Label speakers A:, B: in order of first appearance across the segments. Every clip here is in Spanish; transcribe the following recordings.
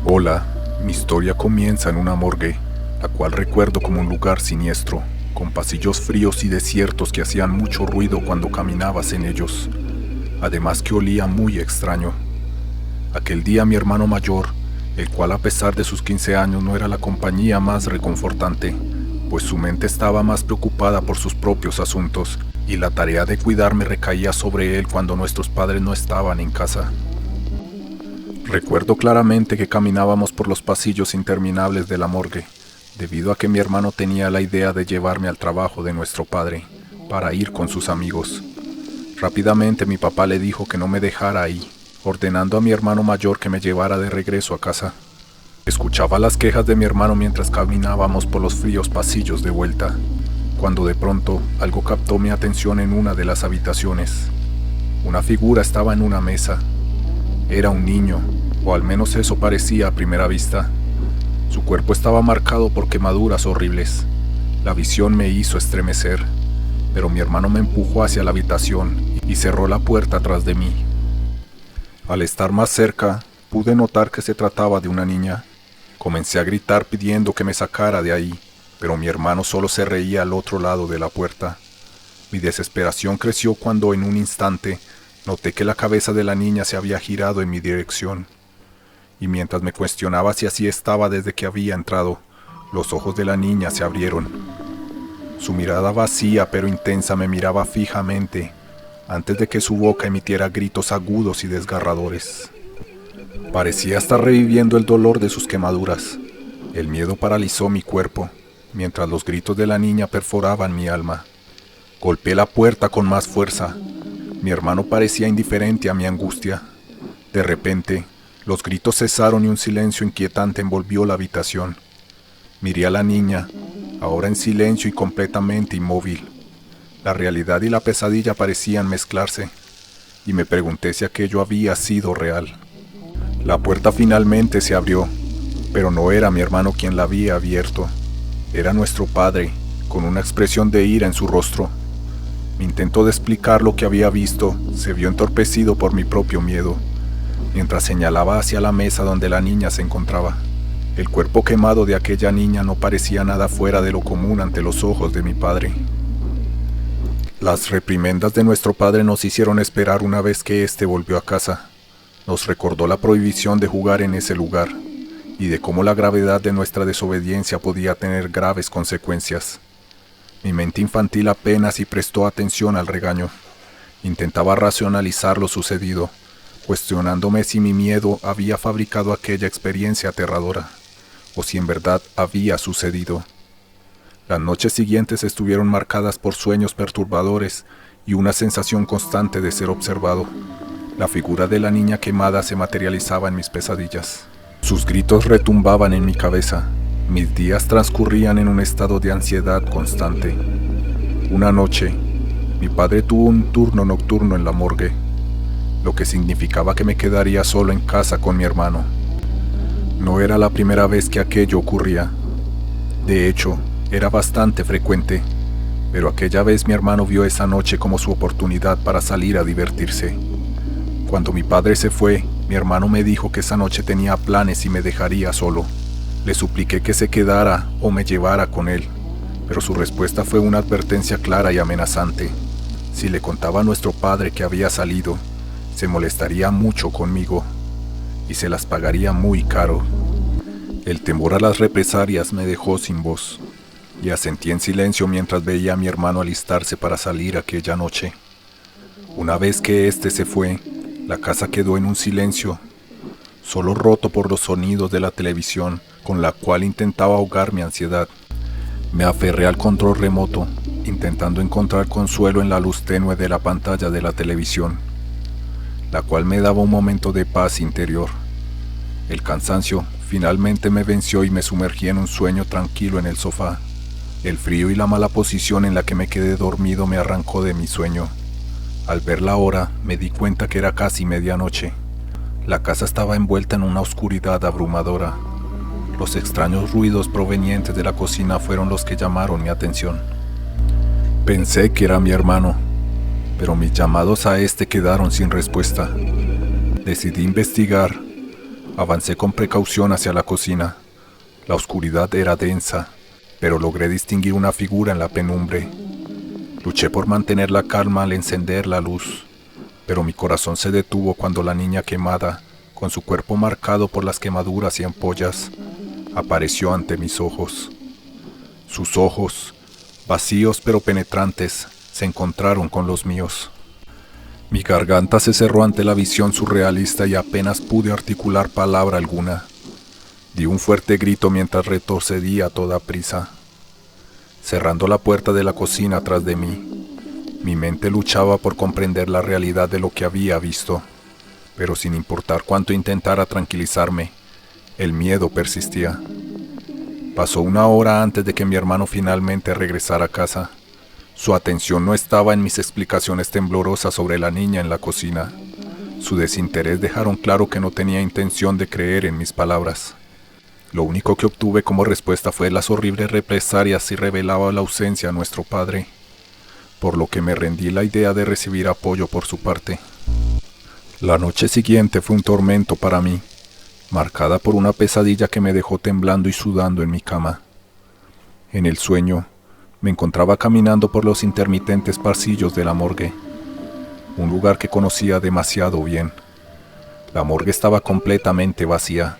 A: Hola, mi historia comienza en una morgue, la cual recuerdo como un lugar siniestro, con pasillos fríos y desiertos que hacían mucho ruido cuando caminabas en ellos, además que olía muy extraño. Aquel día mi hermano mayor, el cual a pesar de sus 15 años no era la compañía más reconfortante, pues su mente estaba más preocupada por sus propios asuntos, y la tarea de cuidarme recaía sobre él cuando nuestros padres no estaban en casa. Recuerdo claramente que caminábamos por los pasillos interminables de la morgue, debido a que mi hermano tenía la idea de llevarme al trabajo de nuestro padre, para ir con sus amigos. Rápidamente mi papá le dijo que no me dejara ahí, ordenando a mi hermano mayor que me llevara de regreso a casa. Escuchaba las quejas de mi hermano mientras caminábamos por los fríos pasillos de vuelta, cuando de pronto algo captó mi atención en una de las habitaciones. Una figura estaba en una mesa. Era un niño, o al menos eso parecía a primera vista. Su cuerpo estaba marcado por quemaduras horribles. La visión me hizo estremecer, pero mi hermano me empujó hacia la habitación y cerró la puerta tras de mí. Al estar más cerca, pude notar que se trataba de una niña. Comencé a gritar pidiendo que me sacara de ahí, pero mi hermano solo se reía al otro lado de la puerta. Mi desesperación creció cuando en un instante noté que la cabeza de la niña se había girado en mi dirección, y mientras me cuestionaba si así estaba desde que había entrado, los ojos de la niña se abrieron. Su mirada vacía pero intensa me miraba fijamente, antes de que su boca emitiera gritos agudos y desgarradores. Parecía estar reviviendo el dolor de sus quemaduras. El miedo paralizó mi cuerpo, mientras los gritos de la niña perforaban mi alma. Golpeé la puerta con más fuerza. Mi hermano parecía indiferente a mi angustia. De repente, los gritos cesaron y un silencio inquietante envolvió la habitación. Miré a la niña, ahora en silencio y completamente inmóvil. La realidad y la pesadilla parecían mezclarse, y me pregunté si aquello había sido real. La puerta finalmente se abrió, pero no era mi hermano quien la había abierto. Era nuestro padre, con una expresión de ira en su rostro. Mi intento de explicar lo que había visto se vio entorpecido por mi propio miedo, mientras señalaba hacia la mesa donde la niña se encontraba. El cuerpo quemado de aquella niña no parecía nada fuera de lo común ante los ojos de mi padre. Las reprimendas de nuestro padre nos hicieron esperar una vez que éste volvió a casa. Nos recordó la prohibición de jugar en ese lugar, y de cómo la gravedad de nuestra desobediencia podía tener graves consecuencias. Mi mente infantil apenas si prestó atención al regaño. Intentaba racionalizar lo sucedido, cuestionándome si mi miedo había fabricado aquella experiencia aterradora, o si en verdad había sucedido. Las noches siguientes estuvieron marcadas por sueños perturbadores y una sensación constante de ser observado. La figura de la niña quemada se materializaba en mis pesadillas. Sus gritos retumbaban en mi cabeza. Mis días transcurrían en un estado de ansiedad constante. Una noche, mi padre tuvo un turno nocturno en la morgue, lo que significaba que me quedaría solo en casa con mi hermano. No era la primera vez que aquello ocurría. De hecho, era bastante frecuente, pero aquella vez mi hermano vio esa noche como su oportunidad para salir a divertirse. Cuando mi padre se fue, mi hermano me dijo que esa noche tenía planes y me dejaría solo. Le supliqué que se quedara o me llevara con él, pero su respuesta fue una advertencia clara y amenazante. Si le contaba a nuestro padre que había salido, se molestaría mucho conmigo y se las pagaría muy caro. El temor a las represalias me dejó sin voz y asentí en silencio mientras veía a mi hermano alistarse para salir aquella noche. Una vez que éste se fue, la casa quedó en un silencio, solo roto por los sonidos de la televisión, con la cual intentaba ahogar mi ansiedad. Me aferré al control remoto, intentando encontrar consuelo en la luz tenue de la pantalla de la televisión, la cual me daba un momento de paz interior. El cansancio finalmente me venció y me sumergí en un sueño tranquilo en el sofá. El frío y la mala posición en la que me quedé dormido me arrancó de mi sueño. Al ver la hora, me di cuenta que era casi medianoche. La casa estaba envuelta en una oscuridad abrumadora. Los extraños ruidos provenientes de la cocina fueron los que llamaron mi atención. Pensé que era mi hermano, pero mis llamados a este quedaron sin respuesta. Decidí investigar, Avancé con precaución hacia la cocina. La oscuridad era densa, pero logré distinguir una figura en la penumbre. Luché por mantener la calma al encender la luz, pero mi corazón se detuvo cuando la niña quemada, con su cuerpo marcado por las quemaduras y ampollas, apareció ante mis ojos. Sus ojos, vacíos pero penetrantes, se encontraron con los míos. Mi garganta se cerró ante la visión surrealista y apenas pude articular palabra alguna. Di un fuerte grito mientras retrocedía a toda prisa. Cerrando la puerta de la cocina tras de mí, mi mente luchaba por comprender la realidad de lo que había visto, pero sin importar cuánto intentara tranquilizarme, el miedo persistía. Pasó una hora antes de que mi hermano finalmente regresara a casa. Su atención no estaba en mis explicaciones temblorosas sobre la niña en la cocina. Su desinterés dejaron claro que no tenía intención de creer en mis palabras. Lo único que obtuve como respuesta fue las horribles represalias si revelaba la ausencia a nuestro padre, por lo que me rendí la idea de recibir apoyo por su parte. La noche siguiente fue un tormento para mí, marcada por una pesadilla que me dejó temblando y sudando en mi cama. En el sueño, me encontraba caminando por los intermitentes pasillos de la morgue, un lugar que conocía demasiado bien. La morgue estaba completamente vacía,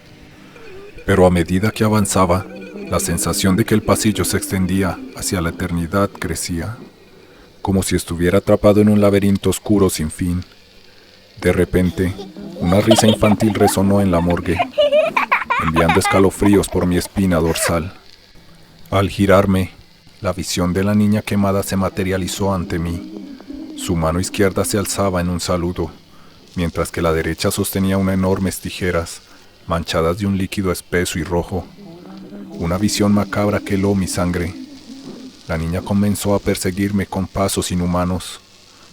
A: pero a medida que avanzaba, la sensación de que el pasillo se extendía hacia la eternidad crecía, como si estuviera atrapado en un laberinto oscuro sin fin. De repente, una risa infantil resonó en la morgue, enviando escalofríos por mi espina dorsal. Al girarme, la visión de la niña quemada se materializó ante mí. Su mano izquierda se alzaba en un saludo, mientras que la derecha sostenía unas enormes tijeras, manchadas de un líquido espeso y rojo. Una visión macabra que heló mi sangre. La niña comenzó a perseguirme con pasos inhumanos.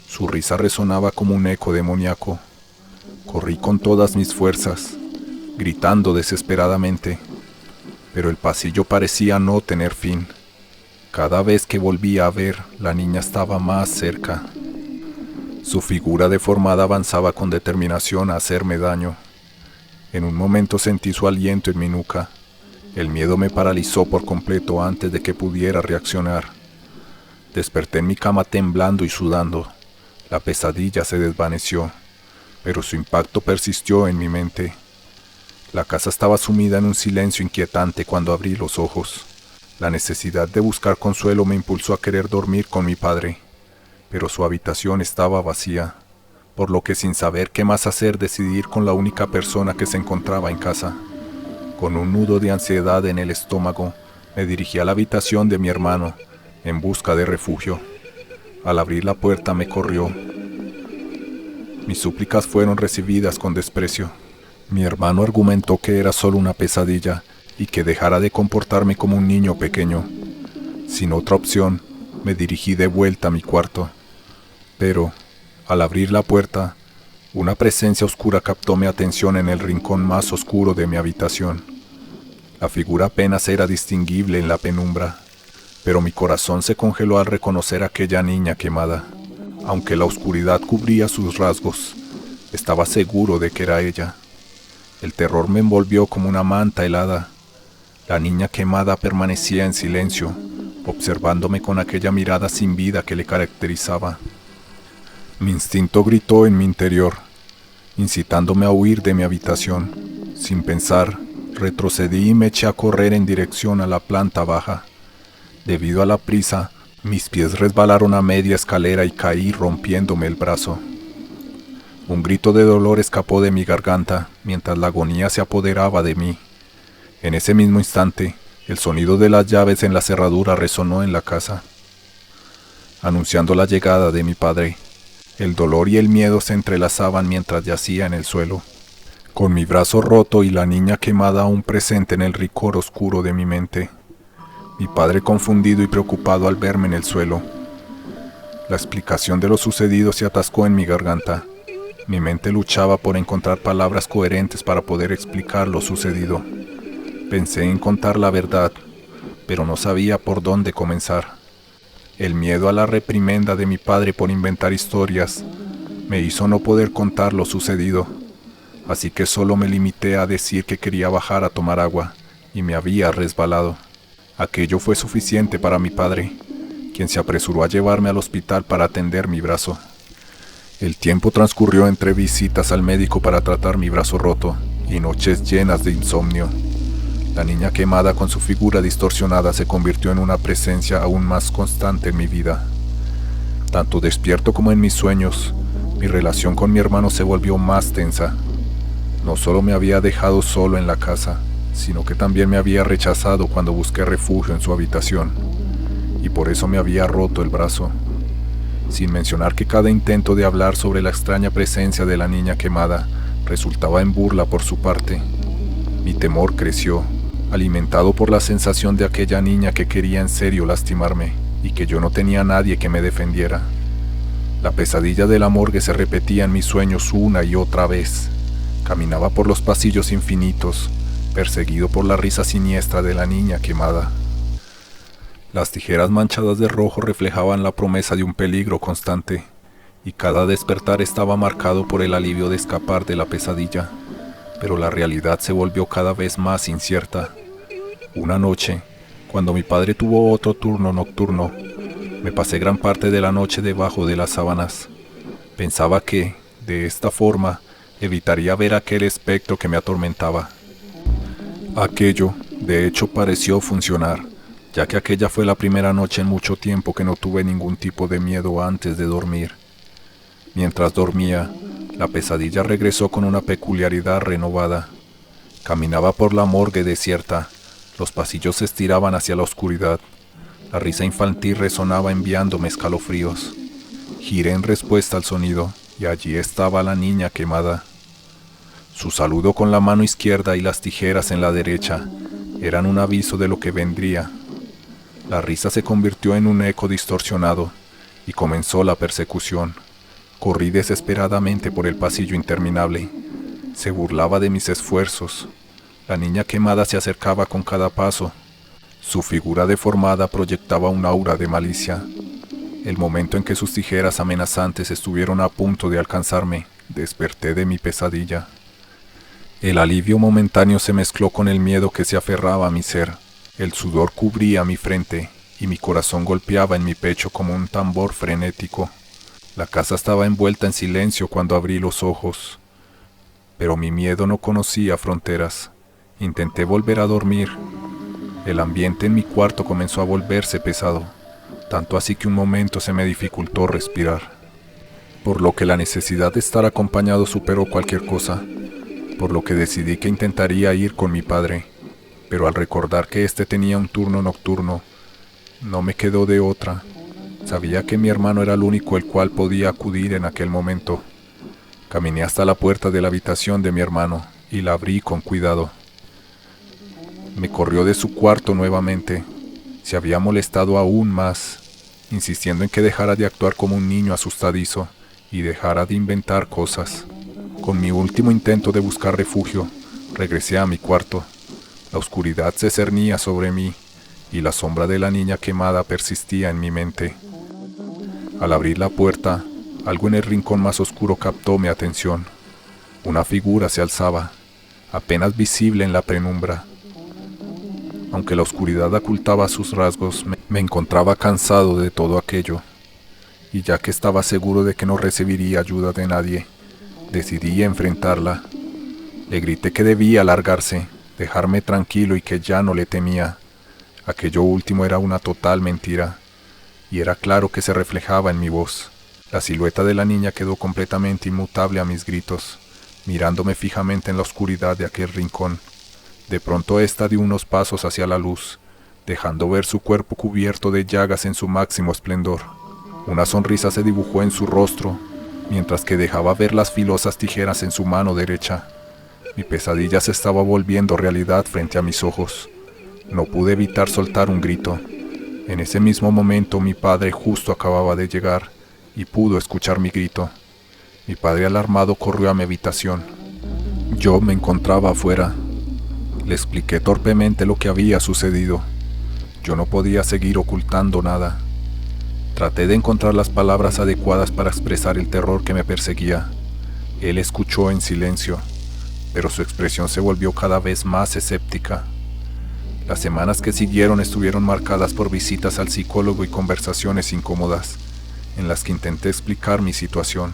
A: Su risa resonaba como un eco demoníaco. Corrí con todas mis fuerzas, gritando desesperadamente, pero el pasillo parecía no tener fin. Cada vez que volvía a ver, la niña estaba más cerca. Su figura deformada avanzaba con determinación a hacerme daño. En un momento sentí su aliento en mi nuca. El miedo me paralizó por completo antes de que pudiera reaccionar. Desperté en mi cama temblando y sudando. La pesadilla se desvaneció, pero su impacto persistió en mi mente. La casa estaba sumida en un silencio inquietante cuando abrí los ojos. La necesidad de buscar consuelo me impulsó a querer dormir con mi padre, pero su habitación estaba vacía, por lo que sin saber qué más hacer decidí ir con la única persona que se encontraba en casa. Con un nudo de ansiedad en el estómago, me dirigí a la habitación de mi hermano, en busca de refugio. Al abrir la puerta me corrió. Mis súplicas fueron recibidas con desprecio. Mi hermano argumentó que era solo una pesadilla y que dejara de comportarme como un niño pequeño. Sin otra opción, me dirigí de vuelta a mi cuarto. Pero, al abrir la puerta, una presencia oscura captó mi atención en el rincón más oscuro de mi habitación. La figura apenas era distinguible en la penumbra, pero mi corazón se congeló al reconocer a aquella niña quemada. Aunque la oscuridad cubría sus rasgos, estaba seguro de que era ella. El terror me envolvió como una manta helada. La niña quemada permanecía en silencio, observándome con aquella mirada sin vida que le caracterizaba. Mi instinto gritó en mi interior, incitándome a huir de mi habitación. Sin pensar, retrocedí y me eché a correr en dirección a la planta baja. Debido a la prisa, mis pies resbalaron a media escalera y caí rompiéndome el brazo. Un grito de dolor escapó de mi garganta mientras la agonía se apoderaba de mí. En ese mismo instante, el sonido de las llaves en la cerradura resonó en la casa, anunciando la llegada de mi padre. El dolor y el miedo se entrelazaban mientras yacía en el suelo, con mi brazo roto y la niña quemada aún presente en el ricor oscuro de mi mente. Mi padre confundido y preocupado al verme en el suelo. La explicación de lo sucedido se atascó en mi garganta. Mi mente luchaba por encontrar palabras coherentes para poder explicar lo sucedido. Pensé en contar la verdad, pero no sabía por dónde comenzar. El miedo a la reprimenda de mi padre por inventar historias me hizo no poder contar lo sucedido. así que solo me limité a decir que quería bajar a tomar agua y me había resbalado. Aquello fue suficiente para mi padre, quien se apresuró a llevarme al hospital para atender mi brazo. El tiempo transcurrió entre visitas al médico para tratar mi brazo roto y noches llenas de insomnio. La niña quemada con su figura distorsionada se convirtió en una presencia aún más constante en mi vida. Tanto despierto como en mis sueños, mi relación con mi hermano se volvió más tensa. No solo me había dejado solo en la casa, sino que también me había rechazado cuando busqué refugio en su habitación, y por eso me había roto el brazo. Sin mencionar que cada intento de hablar sobre la extraña presencia de la niña quemada resultaba en burla por su parte. Mi temor creció, alimentado por la sensación de aquella niña que quería en serio lastimarme y que yo no tenía a nadie que me defendiera. La pesadilla de la morgue se repetía en mis sueños una y otra vez. Caminaba por los pasillos infinitos, perseguido por la risa siniestra de la niña quemada. Las tijeras manchadas de rojo reflejaban la promesa de un peligro constante, y cada despertar estaba marcado por el alivio de escapar de la pesadilla, pero la realidad se volvió cada vez más incierta. Una noche, cuando mi padre tuvo otro turno nocturno, me pasé gran parte de la noche debajo de las sábanas. Pensaba que, de esta forma, evitaría ver aquel espectro que me atormentaba. Aquello, de hecho, pareció funcionar, ya que aquella fue la primera noche en mucho tiempo que no tuve ningún tipo de miedo antes de dormir. Mientras dormía, la pesadilla regresó con una peculiaridad renovada. Caminaba por la morgue desierta, los pasillos se estiraban hacia la oscuridad, la risa infantil resonaba enviándome escalofríos. Giré en respuesta al sonido, y allí estaba la niña quemada. Su saludo con la mano izquierda y las tijeras en la derecha eran un aviso de lo que vendría. La risa se convirtió en un eco distorsionado y comenzó la persecución. Corrí desesperadamente por el pasillo interminable. Se burlaba de mis esfuerzos. La niña quemada se acercaba con cada paso. Su figura deformada proyectaba un aura de malicia. El momento en que sus tijeras amenazantes estuvieron a punto de alcanzarme, desperté de mi pesadilla. El alivio momentáneo se mezcló con el miedo que se aferraba a mi ser. El sudor cubría mi frente y mi corazón golpeaba en mi pecho como un tambor frenético. La casa estaba envuelta en silencio cuando abrí los ojos. Pero mi miedo no conocía fronteras. Intenté volver a dormir. El ambiente en mi cuarto comenzó a volverse pesado, tanto así que un momento se me dificultó respirar. Por lo que la necesidad de estar acompañado superó cualquier cosa, por lo que decidí que intentaría ir con mi padre. Pero al recordar que éste tenía un turno nocturno, no me quedó de otra. Sabía que mi hermano era el único el cual podía acudir en aquel momento. Caminé hasta la puerta de la habitación de mi hermano y la abrí con cuidado. Me corrió de su cuarto nuevamente. Se había molestado aún más, insistiendo en que dejara de actuar como un niño asustadizo y dejara de inventar cosas. Con mi último intento de buscar refugio, regresé a mi cuarto. La oscuridad se cernía sobre mí y la sombra de la niña quemada persistía en mi mente. Al abrir la puerta, algo en el rincón más oscuro captó mi atención. Una figura se alzaba, apenas visible en la penumbra. Aunque la oscuridad ocultaba sus rasgos, me encontraba cansado de todo aquello, y ya que estaba seguro de que no recibiría ayuda de nadie, decidí enfrentarla. Le grité que debía largarse, dejarme tranquilo y que ya no le temía. Aquello último era una total mentira, y era claro que se reflejaba en mi voz. La silueta de la niña quedó completamente inmutable a mis gritos, mirándome fijamente en la oscuridad de aquel rincón. De pronto ésta dio unos pasos hacia la luz, dejando ver su cuerpo cubierto de llagas en su máximo esplendor. Una sonrisa se dibujó en su rostro, mientras que dejaba ver las filosas tijeras en su mano derecha. Mi pesadilla se estaba volviendo realidad frente a mis ojos. No pude evitar soltar un grito. En ese mismo momento mi padre justo acababa de llegar y pudo escuchar mi grito. Mi padre alarmado corrió a mi habitación. Yo me encontraba afuera. Le expliqué torpemente lo que había sucedido. Yo no podía seguir ocultando nada. Traté de encontrar las palabras adecuadas para expresar el terror que me perseguía. Él escuchó en silencio. pero su expresión se volvió cada vez más escéptica. Las semanas que siguieron estuvieron marcadas por visitas al psicólogo y conversaciones incómodas, en las que intenté explicar mi situación.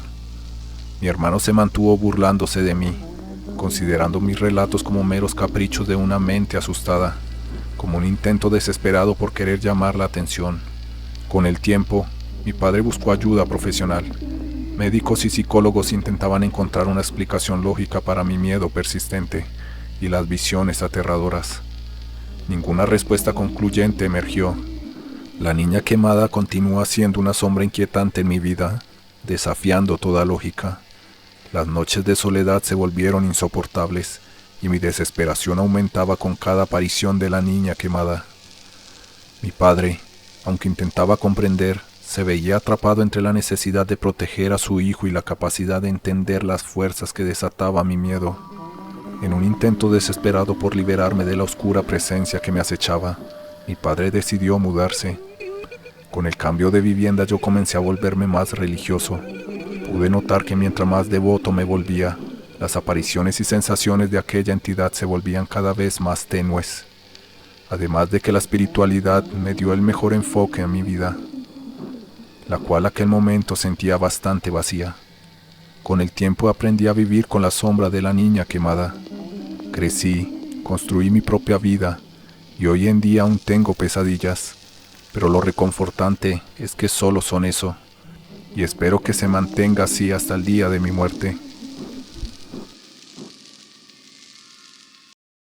A: Mi hermano se mantuvo burlándose de mí, considerando mis relatos como meros caprichos de una mente asustada, como un intento desesperado por querer llamar la atención. Con el tiempo, mi padre buscó ayuda profesional. Médicos y psicólogos intentaban encontrar una explicación lógica para mi miedo persistente y las visiones aterradoras. Ninguna respuesta concluyente emergió. La niña quemada continúa siendo una sombra inquietante en mi vida, desafiando toda lógica. Las noches de soledad se volvieron insoportables y mi desesperación aumentaba con cada aparición de la niña quemada. Mi padre, aunque intentaba comprender, se veía atrapado entre la necesidad de proteger a su hijo y la capacidad de entender las fuerzas que desataba mi miedo. En un intento desesperado por liberarme de la oscura presencia que me acechaba, mi padre decidió mudarse. Con el cambio de vivienda yo comencé a volverme más religioso. Pude notar que mientras más devoto me volvía, las apariciones y sensaciones de aquella entidad se volvían cada vez más tenues. Además de que la espiritualidad me dio el mejor enfoque a mi vida, la cual aquel momento sentía bastante vacía. Con el tiempo aprendí a vivir con la sombra de la niña quemada. Crecí, construí mi propia vida y hoy en día aún tengo pesadillas, pero lo reconfortante es que solo son eso, y espero que se mantenga así hasta el día de mi muerte.